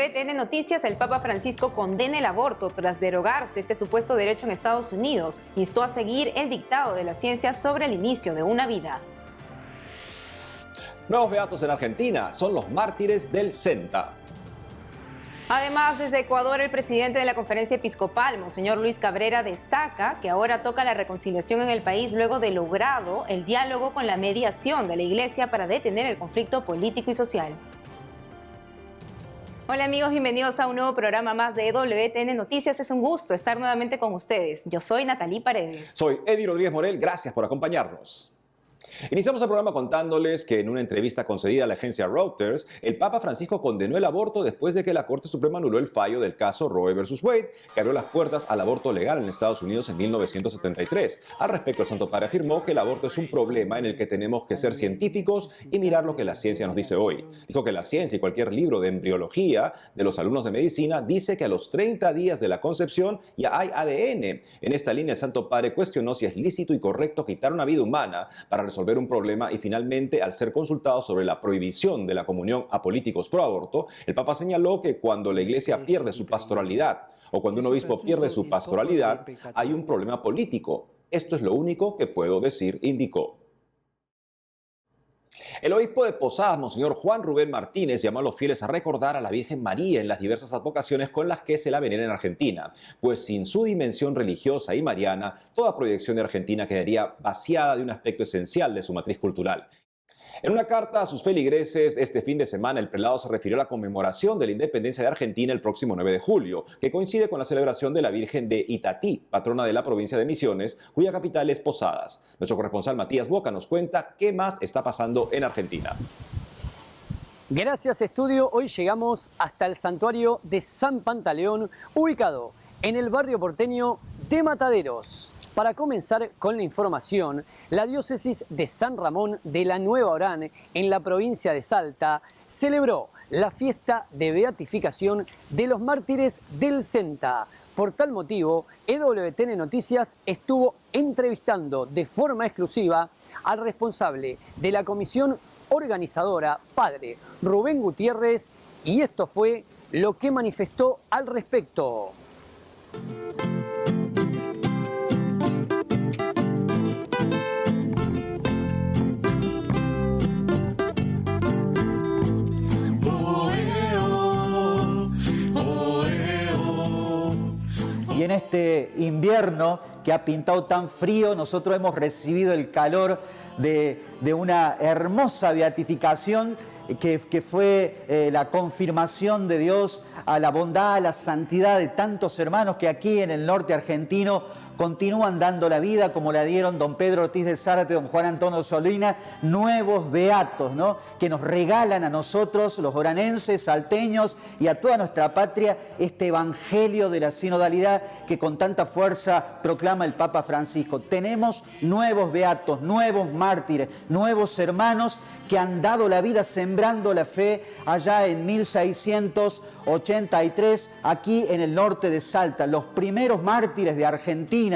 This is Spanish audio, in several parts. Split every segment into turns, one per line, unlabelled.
WTN Noticias, el Papa Francisco condena el aborto tras derogarse este supuesto derecho en Estados Unidos. Instó a seguir el dictado de la ciencia sobre el inicio de una vida.
Nuevos beatos en Argentina son los mártires del SENTA.
Además, desde Ecuador, el presidente de la Conferencia Episcopal, Monseñor Luis Cabrera, destaca que ahora toca la reconciliación en el país luego de logrado el diálogo con la mediación de la Iglesia para detener el conflicto político y social. Hola amigos, bienvenidos a un nuevo programa más de WTN Noticias. Es un gusto estar nuevamente con ustedes. Yo soy Natalie Paredes.
Soy Eddie Rodríguez Morel, gracias por acompañarnos. Iniciamos el programa contándoles que en una entrevista concedida a la agencia Reuters, el Papa Francisco condenó el aborto después de que la Corte Suprema anuló el fallo del caso Roe vs. Wade, que abrió las puertas al aborto legal en Estados Unidos en 1973. Al respecto, el Santo Padre afirmó que el aborto es un problema en el que tenemos que ser científicos y mirar lo que la ciencia nos dice hoy. Dijo que la ciencia y cualquier libro de embriología de los alumnos de medicina dice que a los 30 días de la concepción ya hay ADN. En esta línea, el Santo Padre cuestionó si es lícito y correcto quitar una vida humana para resolver un problema y finalmente, al ser consultado sobre la prohibición de la comunión a políticos pro aborto, el Papa señaló que cuando la Iglesia pierde su pastoralidad o cuando un obispo pierde su pastoralidad, hay un problema político. Esto es lo único que puedo decir, indicó. El obispo de Posadas, Monseñor Juan Rubén Martínez, llamó a los fieles a recordar a la Virgen María en las diversas advocaciones con las que se la venera en Argentina, pues sin su dimensión religiosa y mariana, toda proyección de Argentina quedaría vaciada de un aspecto esencial de su matriz cultural. En una carta a sus feligreses, este fin de semana el prelado se refirió a la conmemoración de la independencia de Argentina el próximo 9 de julio, que coincide con la celebración de la Virgen de Itatí, patrona de la provincia de Misiones, cuya capital es Posadas. Nuestro corresponsal Matías Boca nos cuenta qué más está pasando en Argentina.
Gracias, estudio. Hoy llegamos hasta el santuario de San Pantaleón, ubicado en el barrio porteño de Mataderos. Para comenzar con la información, la diócesis de San Ramón de la Nueva Orán, en la provincia de Salta, celebró la fiesta de beatificación de los mártires del SENTA. Por tal motivo, WTN Noticias estuvo entrevistando de forma exclusiva al responsable de la comisión organizadora, padre Rubén Gutiérrez, y esto fue lo que manifestó al respecto.
Y en este invierno que ha pintado tan frío, nosotros hemos recibido el calor de una hermosa beatificación que fue la confirmación de Dios a la bondad, a la santidad de tantos hermanos que aquí en el norte argentino continúan dando la vida, como la dieron don Pedro Ortiz de Zárate, don Juan Antonio Solina, nuevos beatos, ¿no?, que nos regalan a nosotros, los oranenses, salteños y a toda nuestra patria, este evangelio de la sinodalidad que con tanta fuerza proclama el Papa Francisco. Tenemos nuevos beatos, nuevos mártires, nuevos hermanos que han dado la vida sembrando la fe allá en 1683, aquí en el norte de Salta, los primeros mártires de Argentina,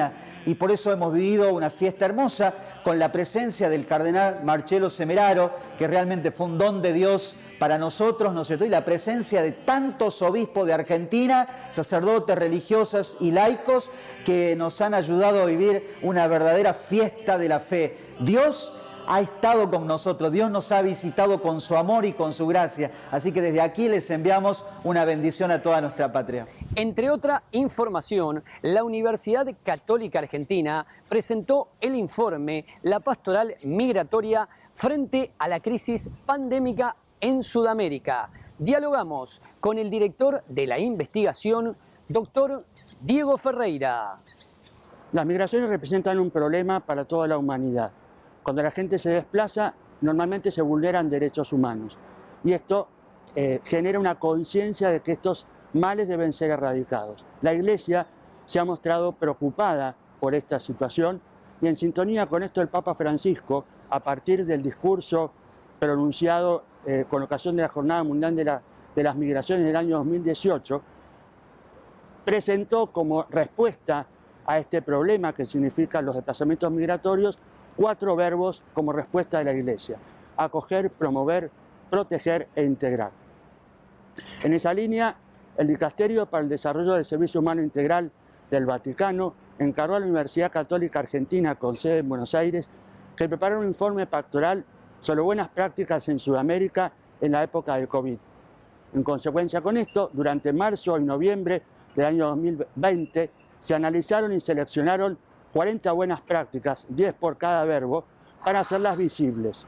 y por eso hemos vivido una fiesta hermosa con la presencia del cardenal Marcelo Semeraro, que realmente fue un don de Dios para nosotros, ¿no es cierto?, y la presencia de tantos obispos de Argentina, sacerdotes, religiosas y laicos, que nos han ayudado a vivir una verdadera fiesta de la fe. Dios ha estado con nosotros, Dios nos ha visitado con su amor y con su gracia, así que desde aquí les enviamos una bendición a toda nuestra patria.
Entre otra información, la Universidad Católica Argentina presentó el informe La Pastoral Migratoria frente a la crisis pandémica en Sudamérica. Dialogamos con el director de la investigación, doctor Diego Ferreira.
Las migraciones representan un problema para toda la humanidad. Cuando la gente se desplaza, normalmente se vulneran derechos humanos. Y esto genera una conciencia de que estos males deben ser erradicados. La Iglesia se ha mostrado preocupada por esta situación y en sintonía con esto el Papa Francisco, a partir del discurso pronunciado con ocasión de la Jornada Mundial de las Migraciones del año 2018, presentó como respuesta a este problema que significan los desplazamientos migratorios 4 verbos como respuesta de la Iglesia: acoger, promover, proteger e integrar. En esa línea, el Dicasterio para el Desarrollo del Servicio Humano Integral del Vaticano encargó a la Universidad Católica Argentina, con sede en Buenos Aires, que preparara un informe pastoral sobre buenas prácticas en Sudamérica en la época de COVID. En consecuencia con esto, durante marzo y noviembre del año 2020, se analizaron y seleccionaron 40 buenas prácticas, 10 por cada verbo, para hacerlas visibles.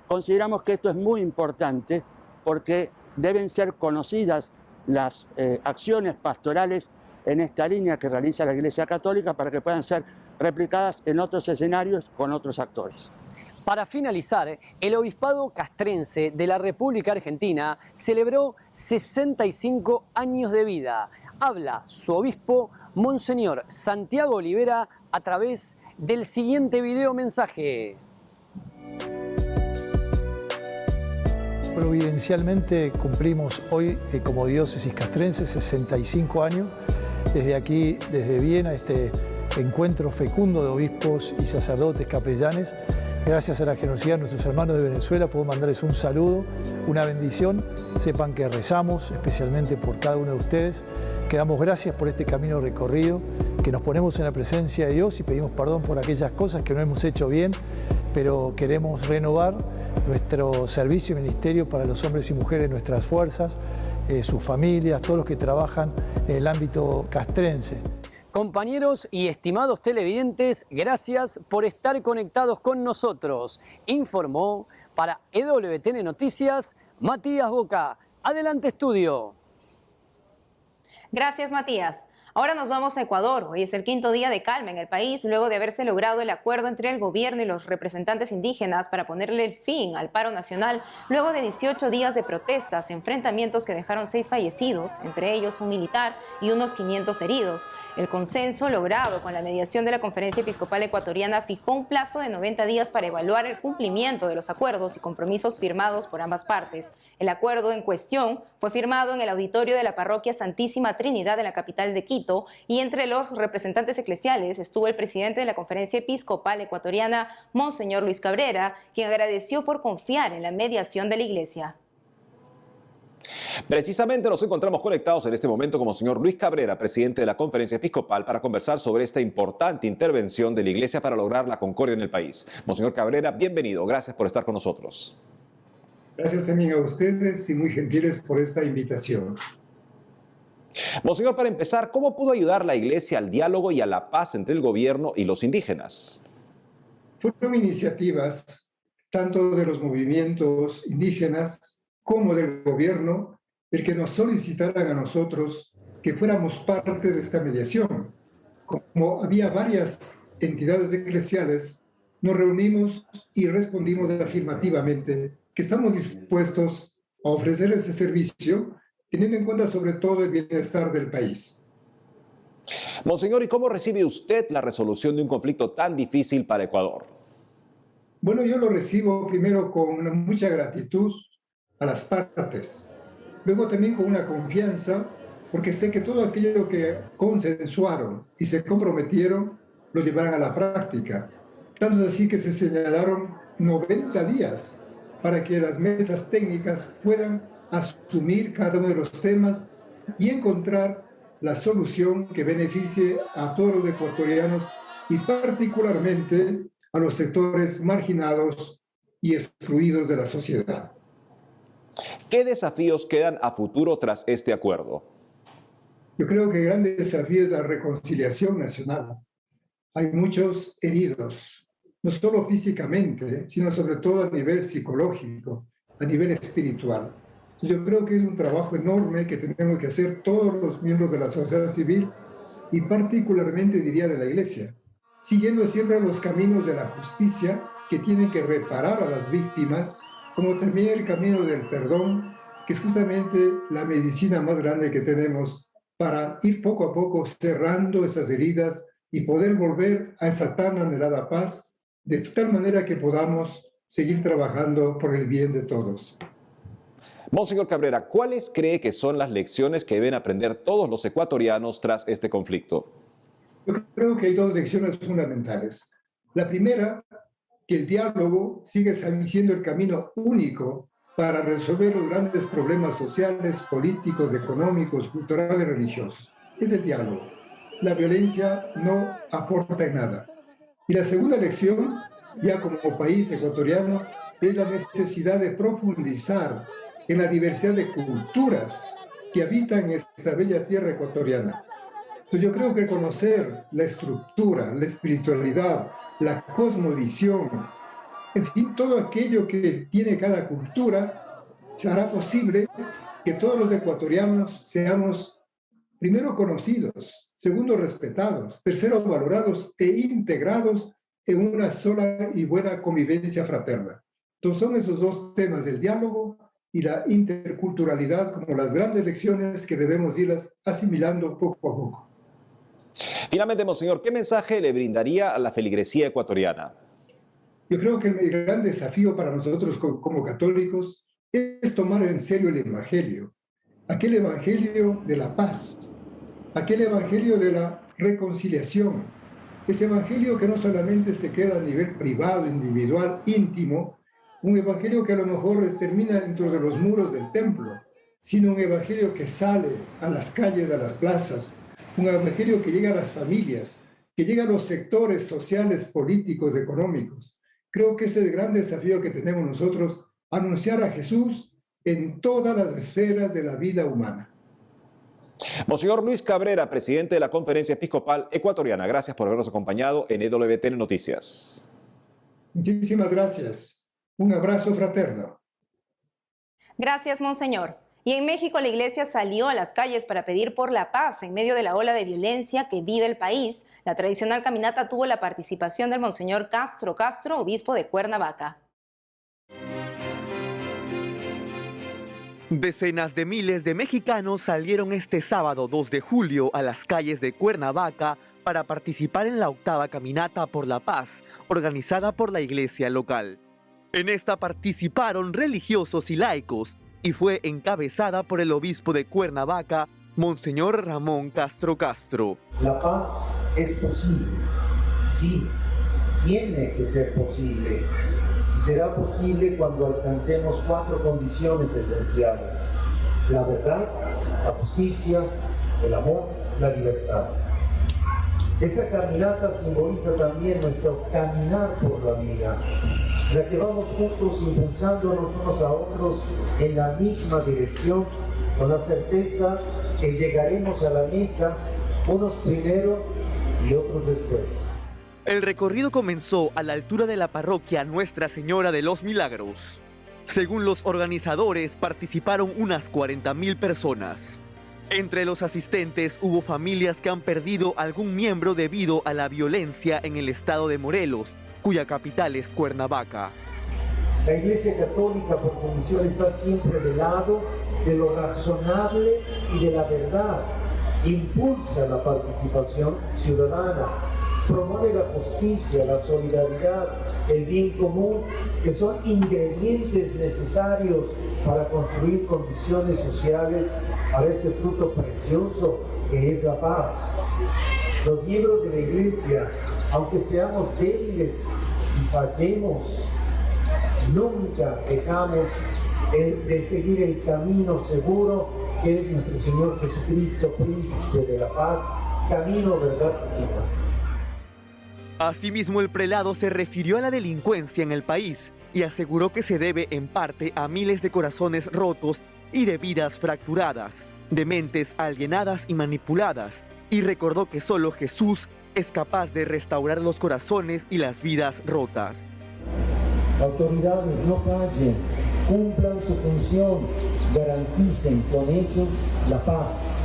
Consideramos que esto es muy importante porque deben ser conocidas las acciones pastorales en esta línea que realiza la Iglesia Católica para que puedan ser replicadas en otros escenarios con otros actores.
Para finalizar, el Obispado Castrense de la República Argentina celebró 65 años de vida. Habla su obispo, Monseñor Santiago Olivera, a través del siguiente video mensaje.
Providencialmente cumplimos hoy como diócesis castrense 65 años. Desde aquí, desde Viena, este encuentro fecundo de obispos y sacerdotes capellanes. Gracias a la generosidad de nuestros hermanos de Venezuela, puedo mandarles un saludo, una bendición. Sepan que rezamos especialmente por cada uno de ustedes, que damos gracias por este camino recorrido, que nos ponemos en la presencia de Dios y pedimos perdón por aquellas cosas que no hemos hecho bien, pero queremos renovar nuestro servicio y ministerio para los hombres y mujeres, nuestras fuerzas, sus familias, todos los que trabajan en el ámbito castrense.
Compañeros y estimados televidentes, gracias por estar conectados con nosotros. Informó para EWTN Noticias, Matías Boca. Adelante, estudio.
Gracias, Matías. Ahora nos vamos a Ecuador. Hoy es el quinto día de calma en el país, luego de haberse logrado el acuerdo entre el gobierno y los representantes indígenas para ponerle fin al paro nacional, luego de 18 días de protestas, enfrentamientos que dejaron 6 fallecidos, entre ellos un militar y unos 500 heridos. El consenso logrado con la mediación de la Conferencia Episcopal Ecuatoriana fijó un plazo de 90 días para evaluar el cumplimiento de los acuerdos y compromisos firmados por ambas partes. El acuerdo en cuestión fue firmado en el auditorio de la Parroquia Santísima Trinidad en la capital de Quito, y entre los representantes eclesiales estuvo el presidente de la Conferencia Episcopal Ecuatoriana, Monseñor Luis Cabrera, quien agradeció por confiar en la mediación de la Iglesia.
Precisamente nos encontramos conectados en este momento con Monseñor Luis Cabrera, presidente de la Conferencia Episcopal, para conversar sobre esta importante intervención de la Iglesia para lograr la concordia en el país. Monseñor Cabrera, bienvenido. Gracias por estar con nosotros.
Gracias también a ustedes y muy gentiles por esta invitación.
Monseñor, para empezar, ¿cómo pudo ayudar la Iglesia al diálogo y a la paz entre el gobierno y los indígenas?
Fueron iniciativas tanto de los movimientos indígenas como del gobierno el que nos solicitaran a nosotros que fuéramos parte de esta mediación. Como había varias entidades eclesiales, nos reunimos y respondimos afirmativamente que estamos dispuestos a ofrecer ese servicio, teniendo en cuenta sobre todo el bienestar del país.
Monseñor, ¿y cómo recibe usted la resolución de un conflicto tan difícil para Ecuador?
Bueno, yo lo recibo primero con mucha gratitud a las partes, luego también con una confianza, porque sé que todo aquello que consensuaron y se comprometieron lo llevarán a la práctica. Tanto así que se señalaron 90 días para que las mesas técnicas puedan asumir cada uno de los temas y encontrar la solución que beneficie a todos los ecuatorianos y particularmente a los sectores marginados y excluidos de la sociedad.
¿Qué desafíos quedan a futuro tras este acuerdo?
Yo creo que el gran desafío es la reconciliación nacional. Hay muchos heridos, no solo físicamente, sino sobre todo a nivel psicológico, a nivel espiritual. Yo creo que es un trabajo enorme que tenemos que hacer todos los miembros de la sociedad civil y particularmente, diría, de la Iglesia, siguiendo siempre los caminos de la justicia que tienen que reparar a las víctimas, como también el camino del perdón, que es justamente la medicina más grande que tenemos para ir poco a poco cerrando esas heridas y poder volver a esa tan anhelada paz, de tal manera que podamos seguir trabajando por el bien de todos.
Monseñor Cabrera, ¿cuáles cree que son las lecciones que deben aprender todos los ecuatorianos tras este conflicto?
Yo creo que hay dos lecciones fundamentales. La primera, que el diálogo sigue siendo el camino único para resolver los grandes problemas sociales, políticos, económicos, culturales y religiosos. Es el diálogo. La violencia no aporta en nada. Y la segunda lección, ya como país ecuatoriano, es la necesidad de profundizar en la diversidad de culturas que habitan esta bella tierra ecuatoriana. Entonces yo creo que conocer la estructura, la espiritualidad, la cosmovisión, en fin, todo aquello que tiene cada cultura, hará posible que todos los ecuatorianos seamos, primero, conocidos, segundo, respetados, tercero, valorados e integrados en una sola y buena convivencia fraterna. Entonces son esos dos temas, el diálogo y la interculturalidad, como las grandes lecciones que debemos irlas asimilando poco a poco.
Finalmente, monseñor, ¿qué mensaje le brindaría a la feligresía ecuatoriana?
Yo creo que el gran desafío para nosotros como católicos es tomar en serio el Evangelio, aquel Evangelio de la paz, aquel Evangelio de la reconciliación, ese Evangelio que no solamente se queda a nivel privado, individual, íntimo, un Evangelio que a lo mejor termina dentro de los muros del templo, sino un Evangelio que sale a las calles, a las plazas, un Evangelio que llega a las familias, que llega a los sectores sociales, políticos, económicos. Creo que ese es el gran desafío que tenemos nosotros, anunciar a Jesús en todas las esferas de la vida humana.
Monseñor Luis Cabrera, presidente de la Conferencia Episcopal Ecuatoriana, gracias por habernos acompañado en EWTN Noticias.
Muchísimas gracias. Un abrazo fraterno.
Gracias, monseñor. Y en México la iglesia salió a las calles para pedir por la paz en medio de la ola de violencia que vive el país. La tradicional caminata tuvo la participación del monseñor Castro Castro, obispo de Cuernavaca.
Decenas de miles de mexicanos salieron este sábado 2 de julio a las calles de Cuernavaca para participar en la 8ª Caminata por la Paz, organizada por la iglesia local. En esta participaron religiosos y laicos, y fue encabezada por el obispo de Cuernavaca, Monseñor Ramón Castro Castro.
La paz es posible, sí, tiene que ser posible. Y será posible cuando alcancemos 4 condiciones esenciales: la verdad, la justicia, el amor, la libertad. Esta caminata simboliza también nuestro caminar por la vida, en la que vamos juntos impulsándonos unos a otros en la misma dirección, con la certeza que llegaremos a la meta, unos primero y otros después.
El recorrido comenzó a la altura de la parroquia Nuestra Señora de los Milagros. Según los organizadores, participaron unas 40,000 personas. Entre los asistentes hubo familias que han perdido algún miembro debido a la violencia en el estado de Morelos, cuya capital es Cuernavaca.
La Iglesia Católica, por su misión, está siempre del lado de lo razonable y de la verdad. Impulsa la participación ciudadana, promueve la justicia, la solidaridad, el bien común, que son ingredientes necesarios para construir condiciones sociales para ese fruto precioso que es la paz. Los miembros de la Iglesia, aunque seamos débiles y fallemos, nunca dejamos de seguir el camino seguro que es nuestro Señor Jesucristo, Príncipe de la Paz, camino, verdad y vida.
Asimismo, el prelado se refirió a la delincuencia en el país y aseguró que se debe en parte a miles de corazones rotos y de vidas fracturadas, de mentes alienadas y manipuladas, y recordó que solo Jesús es capaz de restaurar los corazones y las vidas rotas.
Autoridades, no fallen, cumplan su función, garanticen con hechos la paz.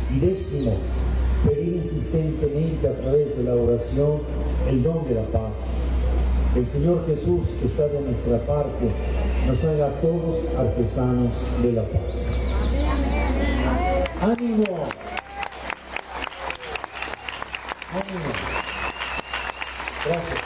Y 10, pedir insistentemente a través de la oración el don de la paz. El Señor Jesús, que está de nuestra parte, nos haga a todos artesanos de la paz. ¡Ánimo! ¡Ánimo! Gracias.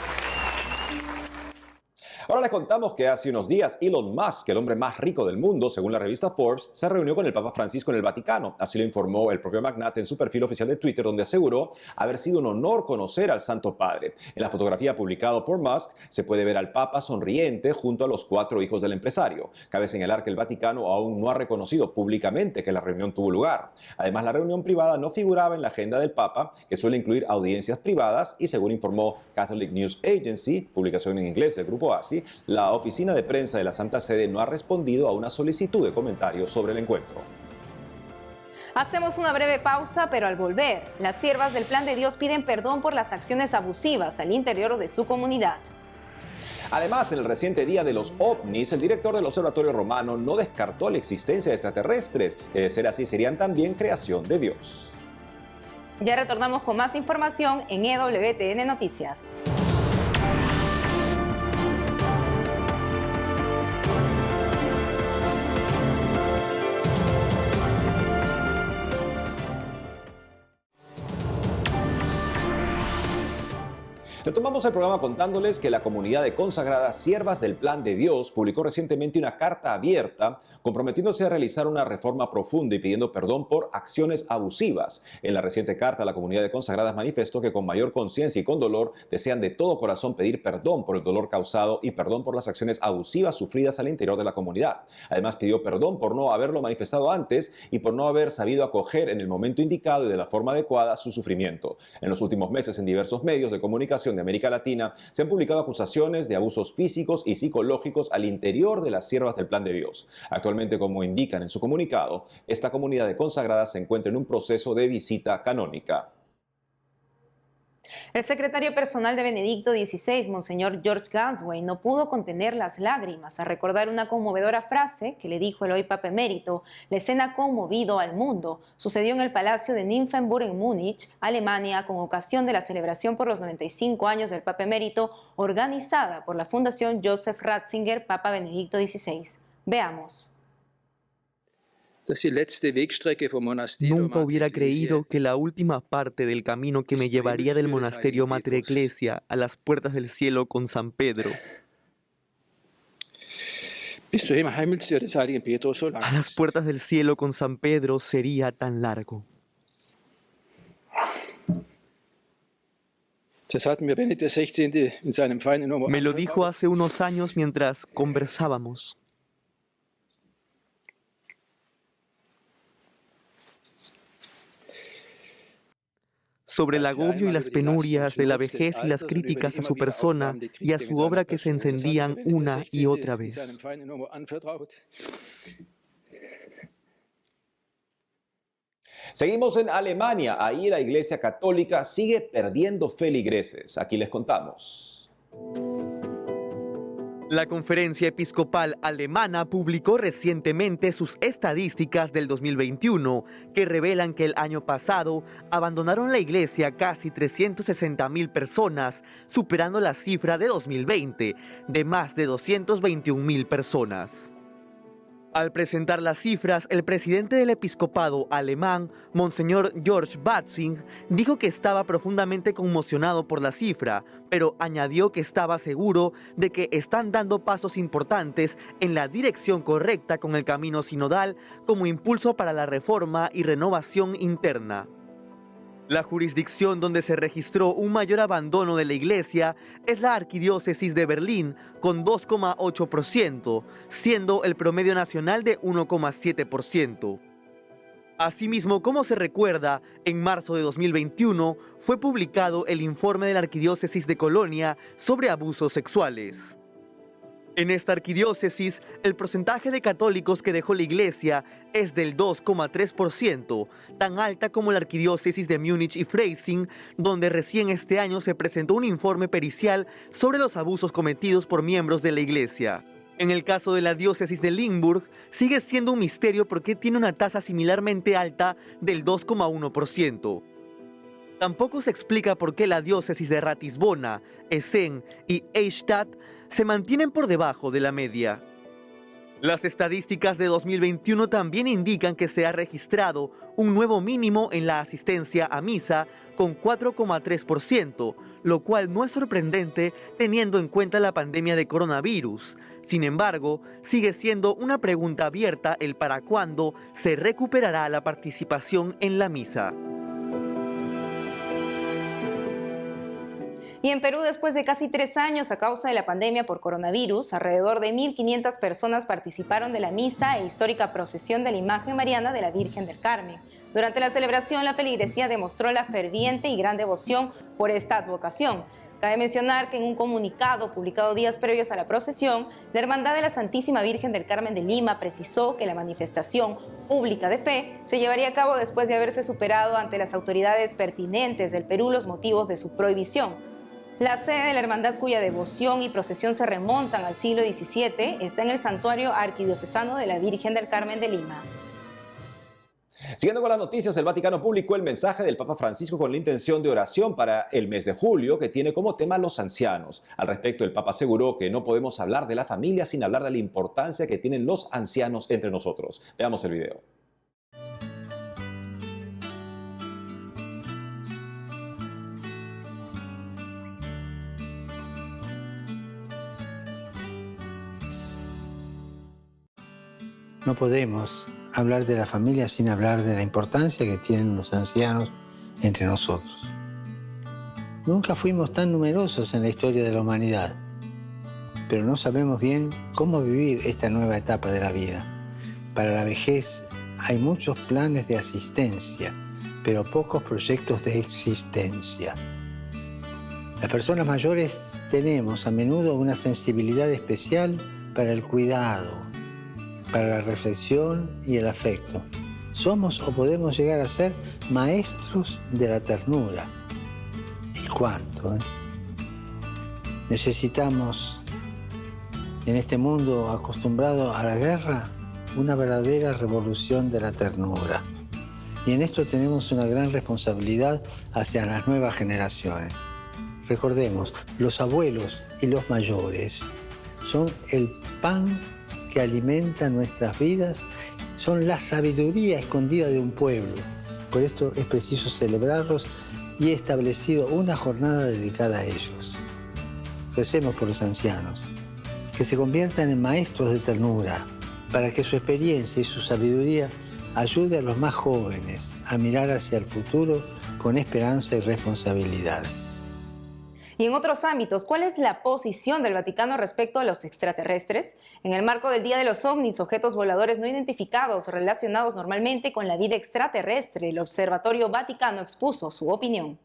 Ahora les contamos que hace unos días Elon Musk, el hombre más rico del mundo, según la revista Forbes, se reunió con el Papa Francisco en el Vaticano. Así lo informó el propio magnate en su perfil oficial de Twitter, donde aseguró haber sido un honor conocer al Santo Padre. En la fotografía publicada por Musk se puede ver al Papa sonriente junto a los 4 hijos del empresario. Cabe señalar que el Vaticano aún no ha reconocido públicamente que la reunión tuvo lugar. Además, la reunión privada no figuraba en la agenda del Papa, que suele incluir audiencias privadas, y según informó Catholic News Agency, publicación en inglés del grupo ASI, la oficina de prensa de la Santa Sede no ha respondido a una solicitud de comentarios sobre el encuentro.
Hacemos una breve pausa, pero al volver, las siervas del Plan de Dios piden perdón por las acciones abusivas al interior de su comunidad.
Además, en el reciente Día de los OVNIs, el director del Observatorio Romano no descartó la existencia de extraterrestres, que de ser así serían también creación de Dios.
Ya retornamos con más información en EWTN Noticias.
Retomamos el programa contándoles que la comunidad de consagradas siervas del Plan de Dios publicó recientemente una carta abierta comprometiéndose a realizar una reforma profunda y pidiendo perdón por acciones abusivas. En la reciente carta, la comunidad de consagradas manifestó que con mayor conciencia y con dolor desean de todo corazón pedir perdón por el dolor causado y perdón por las acciones abusivas sufridas al interior de la comunidad. Además, pidió perdón por no haberlo manifestado antes y por no haber sabido acoger en el momento indicado y de la forma adecuada su sufrimiento. En los últimos meses, en diversos medios de comunicación de América Latina, se han publicado acusaciones de abusos físicos y psicológicos al interior de las siervas del Plan de Dios. Actualmente, como indican en su comunicado, esta comunidad de consagradas se encuentra en un proceso de visita canónica.
El secretario personal de Benedicto XVI, Monseñor George Ganswein, no pudo contener las lágrimas al recordar una conmovedora frase que le dijo el hoy Papa Emérito. La escena ha conmovido al mundo. Sucedió en el Palacio de Nymphenburg en Múnich, Alemania, con ocasión de la celebración por los 95 años del Papa Emérito, organizada por la Fundación Joseph Ratzinger, Papa Benedicto XVI. Veamos.
Nunca hubiera creído que la última parte del camino que me llevaría del monasterio Mater Ecclesia a las puertas del cielo con San Pedro, a las puertas del cielo con San Pedro, sería tan largo. Me lo dijo hace unos años mientras conversábamos. Sobre el agobio y las penurias de la vejez y las críticas a su persona y a su obra que se encendían una y otra vez.
Seguimos en Alemania. Ahí la Iglesia Católica sigue perdiendo feligreses. Aquí les contamos.
La Conferencia Episcopal Alemana publicó recientemente sus estadísticas del 2021, que revelan que el año pasado abandonaron la iglesia casi 360.000 personas, superando la cifra de 2020, de más de 221.000 personas. Al presentar las cifras, el presidente del episcopado alemán, Monseñor George Batzing, dijo que estaba profundamente conmocionado por la cifra, pero añadió que estaba seguro de que están dando pasos importantes en la dirección correcta con el camino sinodal como impulso para la reforma y renovación interna. La jurisdicción donde se registró un mayor abandono de la iglesia es la Arquidiócesis de Berlín, con 2,8%, siendo el promedio nacional de 1,7%. Asimismo, como se recuerda, en marzo de 2021 fue publicado el informe de la Arquidiócesis de Colonia sobre abusos sexuales. En esta arquidiócesis, el porcentaje de católicos que dejó la iglesia es del 2,3%, tan alta como la arquidiócesis de Múnich y Freising, donde recién este año se presentó un informe pericial sobre los abusos cometidos por miembros de la iglesia. En el caso de la diócesis de Limburg, sigue siendo un misterio por qué tiene una tasa similarmente alta del 2,1%. Tampoco se explica por qué la diócesis de Ratisbona, Essen y Eichstätt se mantienen por debajo de la media. Las estadísticas de 2021 también indican que se ha registrado un nuevo mínimo en la asistencia a misa con 4,3%, lo cual no es sorprendente teniendo en cuenta la pandemia de coronavirus. Sin embargo, sigue siendo una pregunta abierta el para cuándo se recuperará la participación en la misa.
Y en Perú, después de casi 3 años a causa de la pandemia por coronavirus, alrededor de 1.500 personas participaron de la misa e histórica procesión de la imagen mariana de la Virgen del Carmen. Durante la celebración, la feligresía demostró la ferviente y gran devoción por esta advocación. Cabe mencionar que en un comunicado publicado días previos a la procesión, la Hermandad de la Santísima Virgen del Carmen de Lima precisó que la manifestación pública de fe se llevaría a cabo después de haberse superado ante las autoridades pertinentes del Perú los motivos de su prohibición. La sede de la hermandad, cuya devoción y procesión se remontan al siglo XVII, está en el Santuario Arquidiocesano de la Virgen del Carmen de Lima.
Siguiendo con las noticias, el Vaticano publicó el mensaje del Papa Francisco con la intención de oración para el mes de julio, que tiene como tema los ancianos. Al respecto, el Papa aseguró que no podemos hablar de la familia sin hablar de la importancia que tienen los ancianos entre nosotros. Veamos el video.
No podemos hablar de la familia sin hablar de la importancia que tienen los ancianos entre nosotros. Nunca fuimos tan numerosos en la historia de la humanidad, pero no sabemos bien cómo vivir esta nueva etapa de la vida. Para la vejez hay muchos planes de asistencia, pero pocos proyectos de existencia. Las personas mayores tenemos a menudo una sensibilidad especial para el cuidado, para la reflexión y el afecto. Somos o podemos llegar a ser maestros de la ternura. ¿Y cuánto? Necesitamos, en este mundo acostumbrado a la guerra, una verdadera revolución de la ternura. Y en esto tenemos una gran responsabilidad hacia las nuevas generaciones. Recordemos, los abuelos y los mayores son el pan que alimenta nuestras vidas, son la sabiduría escondida de un pueblo. Por esto es preciso celebrarlos y he establecido una jornada dedicada a ellos. Recemos por los ancianos, que se conviertan en maestros de ternura, para que su experiencia y su sabiduría ayude a los más jóvenes a mirar hacia el futuro con esperanza y responsabilidad.
Y en otros ámbitos, ¿cuál es la posición del Vaticano respecto a los extraterrestres? En el marco del Día de los OVNIs, objetos voladores no identificados relacionados normalmente con la vida extraterrestre, el Observatorio Vaticano expuso su opinión.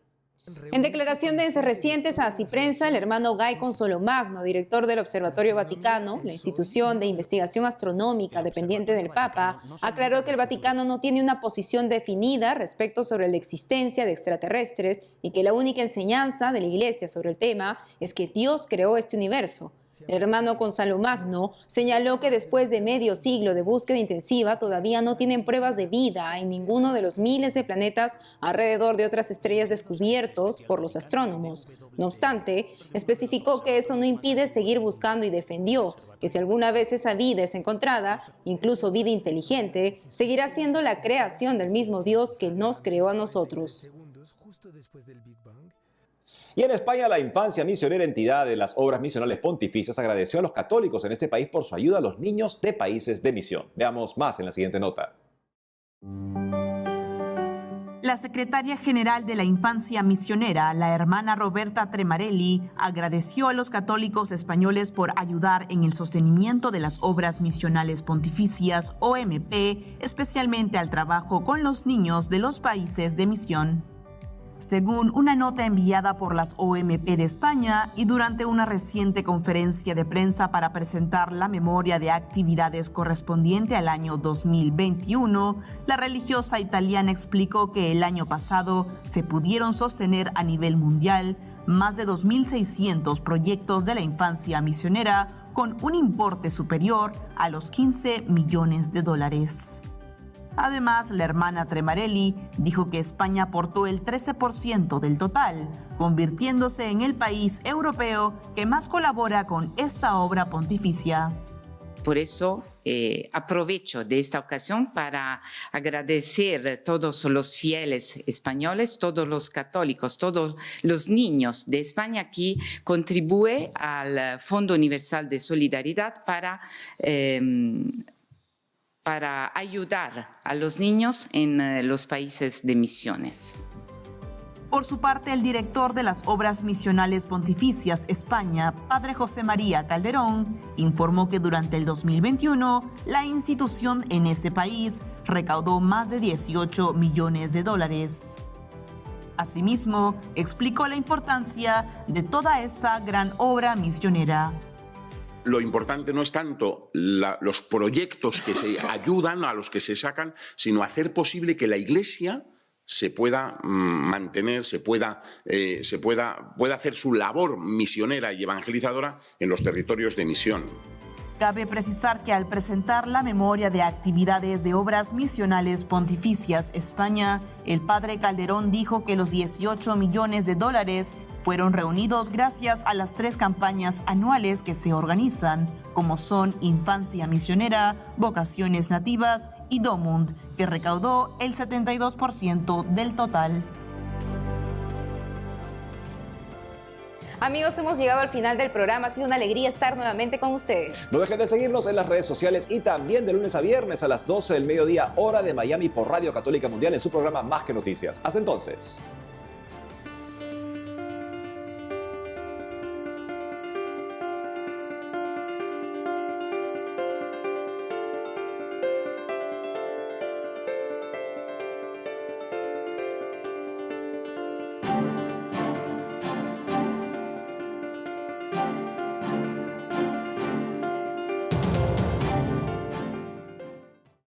En declaraciones recientes a Ciprensa, el hermano Guy Consolomagno, director del Observatorio Vaticano, la institución de investigación astronómica dependiente del Papa, aclaró que el Vaticano no tiene una posición definida respecto sobre la existencia de extraterrestres y que la única enseñanza de la Iglesia sobre el tema es que Dios creó este universo. El hermano Consolomagno señaló que después de medio siglo de búsqueda intensiva todavía no tienen pruebas de vida en ninguno de los miles de planetas alrededor de otras estrellas descubiertos por los astrónomos. No obstante, especificó que eso no impide seguir buscando y defendió que si alguna vez esa vida es encontrada, incluso vida inteligente, seguirá siendo la creación del mismo Dios que nos creó a nosotros.
Y en España, la Infancia Misionera, entidad de las obras misionales pontificias, agradeció a los católicos en este país por su ayuda a los niños de países de misión. Veamos más en la siguiente nota.
La secretaria general de la Infancia Misionera, la hermana Roberta Tremarelli, agradeció a los católicos españoles por ayudar en el sostenimiento de las obras misionales pontificias OMP, especialmente al trabajo con los niños de los países de misión. Según una nota enviada por las OMP de España y durante una reciente conferencia de prensa para presentar la memoria de actividades correspondiente al año 2021, la religiosa italiana explicó que el año pasado se pudieron sostener a nivel mundial más de 2.600 proyectos de la infancia misionera con un importe superior a los $15 millones. Además, la hermana Tremarelli dijo que España aportó el 13% del total, convirtiéndose en el país europeo que más colabora con esta obra pontificia.
Por eso aprovecho de esta ocasión para agradecer a todos los fieles españoles, todos los católicos, todos los niños de España que contribuyen al Fondo Universal de Solidaridad para ayudar a los niños en los países de misiones.
Por su parte, el director de las Obras Misionales Pontificias España, Padre José María Calderón, informó que durante el 2021 la institución en este país recaudó más de 18 millones de dólares. Asimismo, explicó la importancia de toda esta gran obra misionera.
Lo importante no es tanto los proyectos que se ayudan, a los que se sacan, sino hacer posible que la Iglesia se pueda mantener, pueda hacer su labor misionera y evangelizadora en los territorios de misión.
Cabe precisar que al presentar la memoria de actividades de Obras Misionales Pontificias España, el padre Calderón dijo que los 18 millones de dólares fueron reunidos gracias a las 3 campañas anuales que se organizan, como son Infancia Misionera, Vocaciones Nativas y Domund, que recaudó el 72% del total.
Amigos, hemos llegado al final del programa. Ha sido una alegría estar nuevamente con ustedes.
No dejen de seguirnos en las redes sociales y también de lunes a viernes a las 12 del mediodía, hora de Miami, por Radio Católica Mundial en su programa Más que Noticias. Hasta entonces.